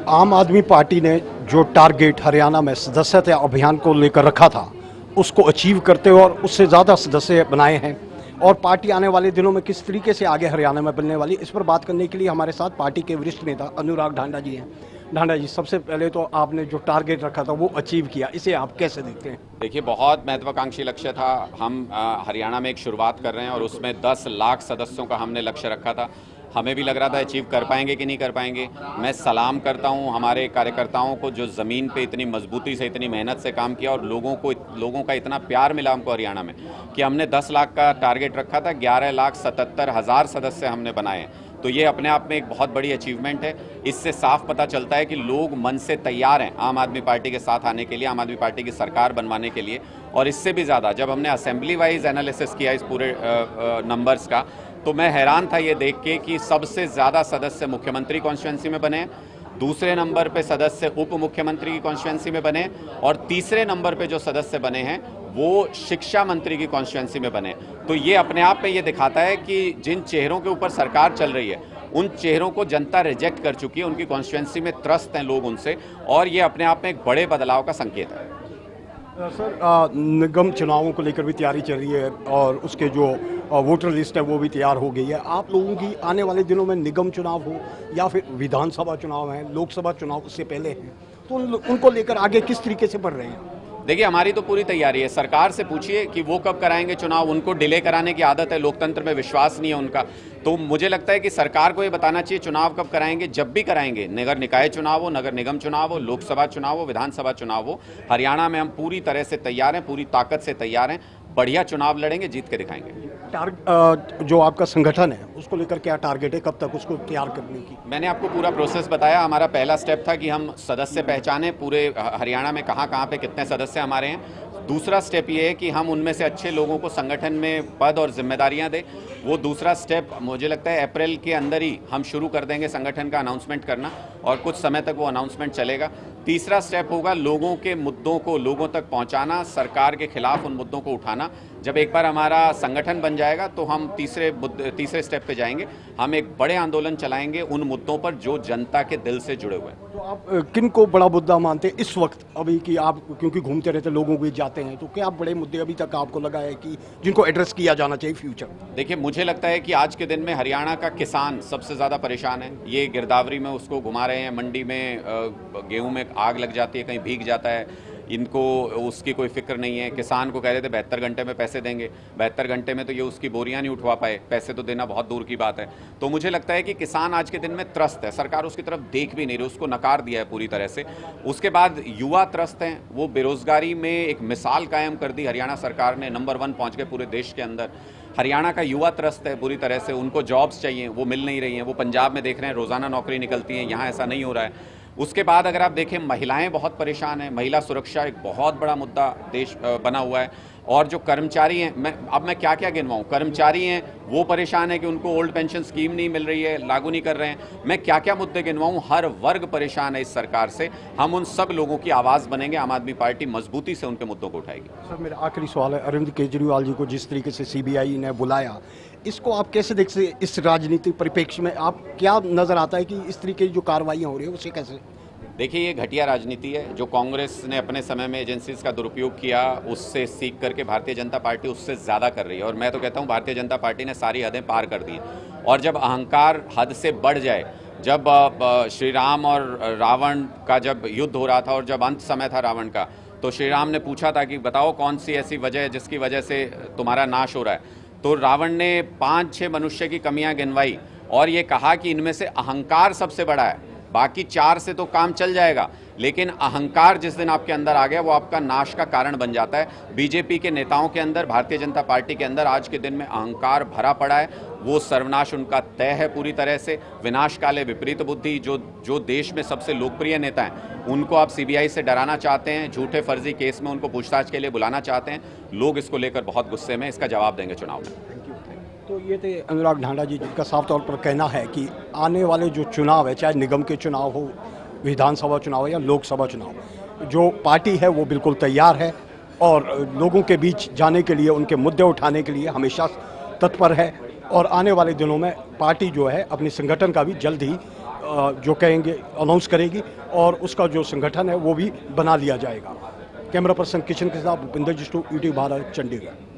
आम आदमी पार्टी ने जो टारगेट हरियाणा में सदस्यता अभियान को लेकर रखा था उसको अचीव करते हुए और उससे ज़्यादा सदस्य बनाए हैं और पार्टी आने वाले दिनों में किस तरीके से आगे हरियाणा में बनने वाली, इस पर बात करने के लिए हमारे साथ पार्टी के वरिष्ठ नेता अनुराग ढांडा जी हैं। ढांडा जी, सबसे पहले तो आपने जो टारगेट रखा था वो अचीव किया, इसे आप कैसे देखते हैं? देखिए, बहुत महत्वाकांक्षी लक्ष्य था। हम हरियाणा में एक शुरुआत कर रहे हैं और उसमें 10 लाख सदस्यों का हमने लक्ष्य रखा था। हमें भी लग रहा था अचीव कर पाएंगे कि नहीं कर पाएंगे। मैं सलाम करता हूं हमारे कार्यकर्ताओं को जो ज़मीन पे इतनी मजबूती से, इतनी मेहनत से काम किया और लोगों का इतना प्यार मिला हमको हरियाणा में कि हमने 10 लाख का टारगेट रखा था, 11,77,000 सदस्य हमने बनाए हैं। तो ये अपने आप में एक बहुत बड़ी अचीवमेंट है। इससे साफ पता चलता है कि लोग मन से तैयार हैं आम आदमी पार्टी के साथ आने के लिए, आम आदमी पार्टी की सरकार बनवाने के लिए। और इससे भी ज़्यादा जब हमने असेंबली वाइज एनालिसिस किया इस पूरे नंबर्स का, तो मैं हैरान था ये देख के कि सबसे ज़्यादा सदस्य मुख्यमंत्री कॉन्स्टिट्यूंसी में बने, दूसरे नंबर पे सदस्य उप मुख्यमंत्री की कॉन्स्टिट्यूंसी में बने और तीसरे नंबर पे जो सदस्य बने हैं वो शिक्षा मंत्री की कॉन्स्टिट्यूंसी में बने। तो ये अपने आप में ये दिखाता है कि जिन चेहरों के ऊपर सरकार चल रही है उन चेहरों को जनता रिजेक्ट कर चुकी है, उनकी कॉन्स्टिट्यूंसी में त्रस्त हैं लोग उनसे, और ये अपने आप में एक बड़े बदलाव का संकेत है। सर, निगम चुनावों को लेकर भी तैयारी चल रही है और उसके जो वोटर लिस्ट है वो भी तैयार हो गई है। आप लोगों की आने वाले दिनों में निगम चुनाव हो या फिर विधानसभा चुनाव है, लोकसभा चुनाव उससे पहले हैं, तो उनको लेकर आगे किस तरीके से बढ़ रहे हैं? देखिए, हमारी तो पूरी तैयारी है। सरकार से पूछिए कि वो कब कराएंगे चुनाव। उनको डिले कराने की आदत है, लोकतंत्र में विश्वास नहीं है उनका। तो मुझे लगता है कि सरकार को ये बताना चाहिए चुनाव कब कराएंगे। जब भी कराएंगे, नगर निकाय चुनाव हो, नगर निगम चुनाव हो, लोकसभा चुनाव हो, विधानसभा चुनाव हो, हरियाणा में हम पूरी तरह से तैयार हैं, पूरी ताकत से तैयार हैं। बढ़िया चुनाव लड़ेंगे, जीत के दिखाएंगे। जो आपका संगठन है उसको लेकर क्या टारगेट है, कब तक उसको तैयार करने की? मैंने आपको पूरा प्रोसेस बताया। हमारा पहला स्टेप था कि हम सदस्य पहचाने पूरे हरियाणा में कहाँ पे कितने सदस्य हमारे हैं। दूसरा स्टेप ये है कि हम उनमें से अच्छे लोगों को संगठन में पद और जिम्मेदारियां दें। वो दूसरा स्टेप मुझे लगता है अप्रैल के अंदर ही हम शुरू कर देंगे संगठन का अनाउंसमेंट करना, और कुछ समय तक वो अनाउंसमेंट चलेगा। तीसरा स्टेप होगा लोगों के मुद्दों को लोगों तक पहुंचाना, सरकार के खिलाफ उन मुद्दों को उठाना। जब एक बार हमारा संगठन बन जाएगा तो हम तीसरे स्टेप पे जाएंगे। हम एक बड़े आंदोलन चलाएंगे उन मुद्दों पर जो जनता के दिल से जुड़े हुए हैं। तो आप किन को बड़ा मुद्दा मानते हैं इस वक्त अभी, कि आप क्योंकि घूमते रहते लोगों को जाते हैं, तो क्या बड़े मुद्दे अभी तक आपको लगा है कि जिनको एड्रेस किया जाना चाहिए फ्यूचर? देखिए, मुझे लगता है कि आज के दिन में हरियाणा का किसान सबसे ज़्यादा परेशान है। ये गिरदावरी में उसको घुमा रहे हैं, मंडी में गेहूं में आग लग जाती है, कहीं भीग जाता है, इनको उसकी कोई फिक्र नहीं है। किसान को कह रहे थे 72 घंटे में पैसे देंगे, 72 घंटे में तो ये उसकी बोरियां नहीं उठवा पाए, पैसे तो देना बहुत दूर की बात है। तो मुझे लगता है कि किसान आज के दिन में त्रस्त है, सरकार उसकी तरफ देख भी नहीं रही, उसको नकार दिया है पूरी तरह से। उसके बाद युवा त्रस्त हैं, वो बेरोजगारी में एक मिसाल कायम कर दी हरियाणा सरकार ने, नंबर 1 पहुंच गए पूरे देश के अंदर। हरियाणा का युवा त्रस्त है पूरी तरह से, उनको जॉब्स चाहिए, वो मिल नहीं रही हैं। वो पंजाब में देख रहे हैं रोज़ाना नौकरी निकलती हैं, यहाँ ऐसा नहीं हो रहा है। उसके बाद अगर आप देखें, महिलाएं बहुत परेशान हैं। महिला सुरक्षा एक बहुत बड़ा मुद्दा देश बना हुआ है। और जो कर्मचारी हैं, मैं क्या क्या गिनवाऊं, कर्मचारी हैं वो परेशान है कि उनको ओल्ड पेंशन स्कीम नहीं मिल रही है, लागू नहीं कर रहे हैं। मैं क्या क्या मुद्दे गिनवाऊं, हर वर्ग परेशान है इस सरकार से। हम उन सब लोगों की आवाज़ बनेंगे, आम आदमी पार्टी मजबूती से उनके मुद्दों को उठाएगी। सर, मेरा आखिरी सवाल है, अरविंद केजरीवाल जी को जिस तरीके से सीबीआई ने बुलाया, इसको आप कैसे देखते, इस राजनीतिक परिप्रेक्ष्य में आप क्या नजर आता है कि इस तरीके की जो कार्रवाई हो रही है उसे कैसे? देखिए, ये घटिया राजनीति है। जो कांग्रेस ने अपने समय में एजेंसीज का दुरुपयोग किया, उससे सीख करके भारतीय जनता पार्टी उससे ज़्यादा कर रही है। और मैं तो कहता हूँ भारतीय जनता पार्टी ने सारी हदें पार कर दी हैं। और जब अहंकार हद से बढ़ जाए, जब श्री राम और रावण का जब युद्ध हो रहा था और जब अंत समय था रावण का, तो श्री राम ने पूछा था कि बताओ कौन सी ऐसी वजह है जिसकी वजह से तुम्हारा नाश हो रहा है। तो रावण ने 5-6 मनुष्य की कमियां गिनवाई और ये कहा कि इनमें से अहंकार सबसे बड़ा है, बाकी 4 से तो काम चल जाएगा, लेकिन अहंकार जिस दिन आपके अंदर आ गया वो आपका नाश का कारण बन जाता है। बीजेपी के नेताओं के अंदर, भारतीय जनता पार्टी के अंदर आज के दिन में अहंकार भरा पड़ा है। वो सर्वनाश उनका तय है पूरी तरह से। विनाश काले विपरीत बुद्धि, जो देश में सबसे लोकप्रिय नेता हैं, उनको आप सीबीआई से डराना चाहते हैं, झूठे फर्जी केस में उनको पूछताछ के लिए बुलाना चाहते हैं। लोग इसको लेकर बहुत गुस्से में, इसका जवाब देंगे चुनाव में। तो ये थे अनुराग ढांडा जी, जिनका साफ तौर पर कहना है कि आने वाले जो चुनाव है, चाहे निगम के चुनाव हो, विधानसभा चुनाव या लोकसभा चुनाव, जो पार्टी है वो बिल्कुल तैयार है और लोगों के बीच जाने के लिए, उनके मुद्दे उठाने के लिए हमेशा तत्पर है। और आने वाले दिनों में पार्टी जो है अपने संगठन का भी जल्द ही जो कहेंगे अनाउंस करेगी और उसका जो संगठन है वो भी बना लिया जाएगा। कैमरा पर्सन किशन के साथ भूपिंदर जिष्णु, ईटीवी भारत, चंडीगढ़।